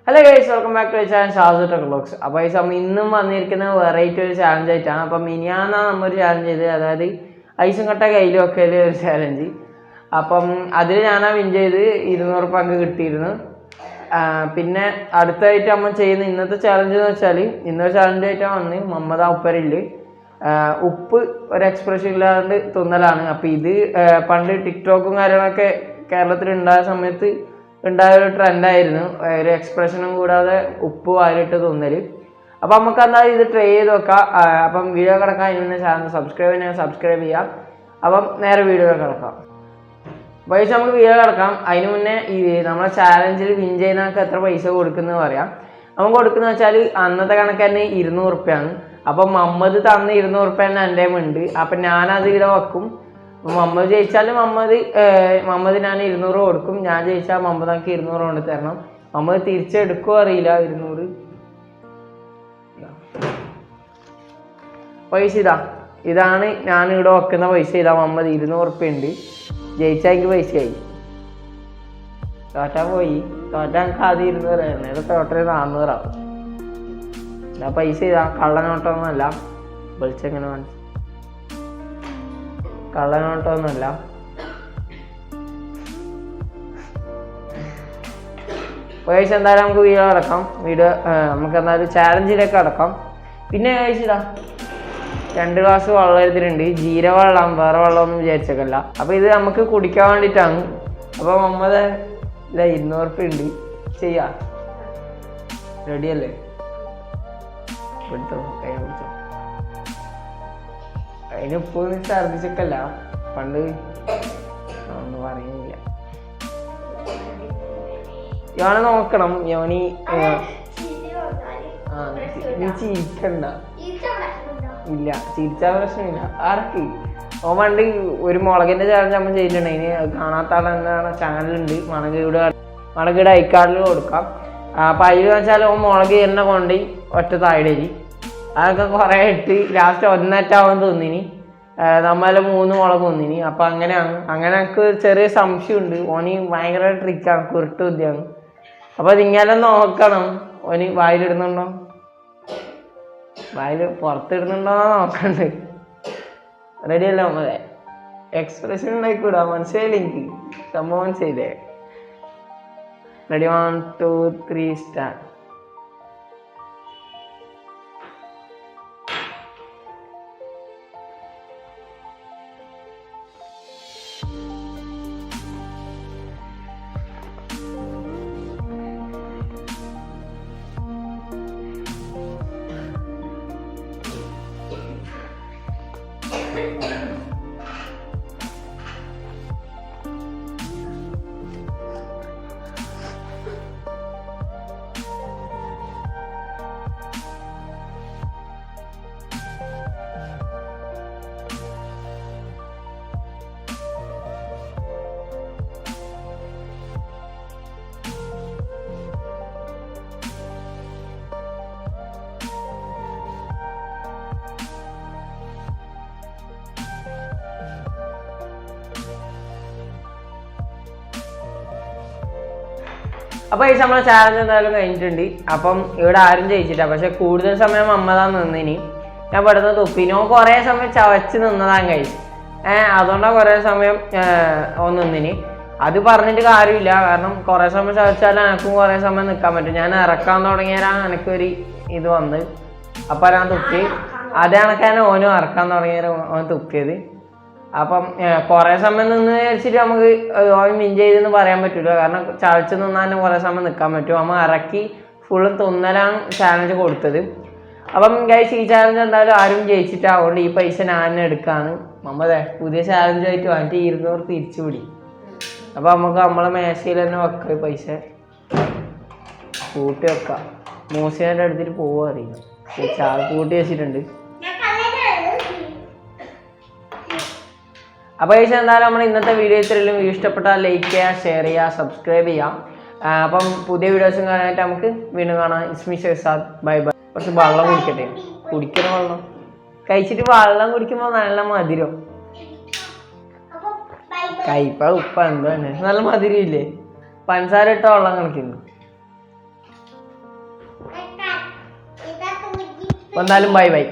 Hello guys, welcome back to channel Shasu tech vlogs. അപ്പോൾ guys നമ്മൾ ഇന്നും വന്നിരിക്കുന്ന വെറൈറ്റി ഒരു ചാലഞ്ച് ആയിട്ടാണ്. അപ്പം മിനിയാന്നാണ് നമ്മൊരു ചാലഞ്ച് ചെയ്ത്, അതായത് ഐസും കട്ട കയ്യിൽ വെക്കൽ ഒരു ചാലഞ്ച്. അപ്പം അതിൽ ഞാനാ വിൻ ചെയ്ത് 200 പങ്ക് കിട്ടിയിരുന്നു. പിന്നെ അടുത്തായിട്ട് നമ്മൾ ചെയ്യുന്ന ഇന്നത്തെ ചാലഞ്ച് എന്ന് വെച്ചാൽ, ഇന്നൊരു ചാലഞ്ച് ആയിട്ടാണ് വന്ന് മമ്മദ ഉപ്പരിൽ ഉപ്പ് ഒരു എക്സ്പ്രഷൻ ഇല്ലാണ്ട് തിന്നലാണ്. അപ്പം ഇത് പണ്ട് ടിക്ടോക്കും കാര്യങ്ങളൊക്കെ കേരളത്തിൽ ഉണ്ടായ സമയത്ത് ഉണ്ടായ ഒരു ട്രെൻഡായിരുന്നു, ഒരു എക്സ്പ്രഷനും കൂടാതെ ഉപ്പ് വാരിട്ട് തിന്നല്. അപ്പം നമുക്ക് എന്തായാലും ഇത് ട്രൈ ചെയ്ത് നോക്കാം. അപ്പം വീഡിയോ കിടക്കാം. അതിന് ചാനൽ സബ്സ്ക്രൈബ് ചെയ്യാം. അപ്പം നേരെ വീഡിയോ കിടക്കാം. പൈസ നമുക്ക് വീഡിയോ കിടക്കാം. അതിന് മുന്നേ ഈ നമ്മളെ ചാലഞ്ചിൽ വിൻ ചെയ്യുന്നവർക്ക് എത്ര പൈസ കൊടുക്കുന്നത് പറയാം. നമുക്ക് കൊടുക്കുന്നത് വെച്ചാൽ അന്നത്തെ കണക്ക് തന്നെ 200 റുപ്യാണ്. അപ്പം മമ്മദ് തന്ന 200 റുപ്യ തന്നെ എൻ്റെ ഉണ്ട്. അപ്പം ഞാനത് ഇവിടെ വെക്കും. മമ്മദ് ജയിച്ചാൽ മമ്മദ് ഞാൻ 200 കൊടുക്കും. ഞാൻ ജയിച്ചാൽ മമ്മദ് എനിക്ക് 200 കൊണ്ട് തരണം. മമ്മദ് തിരിച്ചെടുക്കുമോ അറിയില്ല. 200 പൈസ ഇതാണ് ഞാൻ ഇവിടെ വെക്കുന്ന പൈസ. മമ്മദ് 200 റുപ്യ ഉണ്ട്. ജയിച്ചാൽ എനിക്ക് പൈസയായി. തോറ്റാൻ പോയി. തോറ്റാൻ എനിക്ക് ആദ്യം 200 ആയിരുന്നു. തോട്ടൽ 400 ആവും. ഞാൻ പൈസ കള്ളനോട്ടൊന്നുമല്ല. വിളിച്ചെങ്ങനെ മനസ്സിലായി? കള്ളനോട്ടൊന്നുമല്ല. പൈസ എന്തായാലും നമുക്ക് വീഡിയോ അടക്കാം. നമുക്ക് എന്തായാലും ചാലഞ്ചിലേക്ക് അടക്കാം. പിന്നെ കഴിച്ചിതാ 2 ഗ്ലാസ് വെള്ളം എടുത്തിട്ടുണ്ട്. ജീരവെള്ളം, വേറെ വെള്ളമൊന്നും വിചാരിച്ചേക്കല്ല. അപ്പം ഇത് നമുക്ക് കുടിക്കാൻ വേണ്ടിയിട്ടാണ്. അപ്പം മമ്മദ് 200 റുപ്യ ഉണ്ട്. ചെയ്യാം. റെഡിയല്ലേ? പിടിച്ചോ, കൈ പിടിച്ചോ. അതിനിപ്പോ ഛർദിച്ചൊക്കെയല്ല, പണ്ട് ഒന്നും പറയുന്നില്ല. ഇവനെ നോക്കണം. യോനി നീ ചിരിക്കണ്ട. ഇല്ല, ചിരിച്ചാൽ പ്രശ്നമില്ല. ആർക്ക് ഓ പണ്ട് ഒരു മുളകിന്റെ ചാലഞ്ച് നമ്മൾ ചെയ്തിട്ടുണ്ട്. അതിന് കാണാത്ത ആളെന്താണ് ചാനലുണ്ട്, മുളകിടെ ഐക്കാർഡിൽ കൊടുക്കാം. അപ്പം അതിൽ വെച്ചാൽ ഓ മുളക് എണ്ണ കൊണ്ട് ഒറ്റ താഴേരി അതൊക്കെ കുറേ ഇട്ട് ലാസ്റ്റ് ഒന്നറ്റാവാൻ തോന്നിനി. നമ്മളെ 3 മുളക് തോന്നിനി. അപ്പം അങ്ങനെയാണ്. അങ്ങനെ എനിക്ക് ചെറിയ സംശയമുണ്ട്. ഓന് ഭയങ്കര ട്രിക്കാണ്, കുരുട്ട് ബുദ്ധിയാണ്. അപ്പം അതിങ്ങനെ നോക്കണം. ഓന് വായിലിടുന്നുണ്ടോ, വായിൽ പുറത്തിടുന്നുണ്ടോ നോക്കണ്ട്. റെഡിയല്ല നമ്മളെ എക്സ്പ്രഷൻ ഉണ്ടായിക്കൂടാ. മനസ്സിലായില്ല എനിക്ക് സംഭവം. മനസ്സിലായില്ലേ? Ready, 1 2 3 start. അപ്പോൾ ഈ നമ്മളെ ചാലഞ്ച് എന്തായാലും കഴിഞ്ഞിട്ടുണ്ട്. അപ്പം ഇവിടെ ആരും ജയിച്ചില്ല. പക്ഷെ കൂടുതൽ സമയം മമ്മതാണ് നിന്നിനി. ഞാൻ പെടുന്ന തുപ്പിനോ കുറേ സമയം ചവച്ച് നിന്നതാണ് കഴിച്ചു. അതുകൊണ്ടാണ് കുറേ സമയം നിന്നിനി. അത് പറഞ്ഞിട്ട് കാര്യമില്ല. കാരണം കുറേ സമയം ചവച്ചാൽ എനിക്കും കുറേ സമയം നിൽക്കാൻ പറ്റും. ഞാൻ ഇറക്കാൻ തുടങ്ങിയാലാണ് എനിക്കൊരു ഇത് വന്ന്. അപ്പം ഞാൻ തുപ്പി. അത് കണക്കാണ് ഓനും ഇറക്കാൻ തുടങ്ങിയാൽ ഓൻ തുപ്പിയത്. അപ്പം കുറേ സമയം നിന്ന് വിചാരിച്ചിട്ട് നമുക്ക് ഓൻ വിൻ ചെയ്തെന്ന് പറയാൻ പറ്റില്ല. കാരണം ചവച്ച് നിന്നാൽ കുറേ സമയം നിൽക്കാൻ പറ്റും. നമ്മൾ ഇറക്കി ഫുള്ളും തിന്നലാണ് ചാലഞ്ച് കൊടുത്തത്. അപ്പം ഗൈസ്, ഈ ചാലഞ്ച് എന്തായാലും ആരും ജയിച്ചിട്ട്, അതുകൊണ്ട് ഈ പൈസ ഞാൻ എടുക്കാണ്. മമ്മതേ പുതിയ ചാലഞ്ചായിട്ട് വാങ്ങിയിട്ട് 200 തിരിച്ചു പിടി. അപ്പം നമുക്ക് നമ്മളെ മേശയിൽ തന്നെ വെക്കാം. പൈസ കൂട്ടി വെക്കാം. മൂസിനെ എടുത്തിട്ട് പോവുക അറിയില്ല. കൂട്ടി വെച്ചിട്ടുണ്ട്. അപ്പോൾ ഈ എന്തായാലും നമ്മൾ ഇന്നത്തെ വീഡിയോ ഇത്രയും വീഡിയോ ഇഷ്ടപ്പെട്ടാൽ ലൈക്ക് ചെയ്യുക, ഷെയർ ചെയ്യുക, സബ്സ്ക്രൈബ് ചെയ്യാം. അപ്പം പുതിയ വീഡിയോസും കാണാനായിട്ട് നമുക്ക് വീണ്ടും കാണാം. ഇസ്മി ഷെസാദ്, ബൈ ബൈ. കുറച്ച് വെള്ളം കുടിക്കട്ടെ. കുടിക്കുന്ന വെള്ളം കഴിച്ചിട്ട് വെള്ളം കുടിക്കുമ്പോൾ നല്ല മധുരം. കയ്പ ഉപ്പ എന്തോ തന്നെ നല്ല മധുരം ഇല്ലേ? പഞ്ചസാര ഇട്ട വെള്ളം കണക്കുന്നു. എന്നാലും ബൈ ബൈ.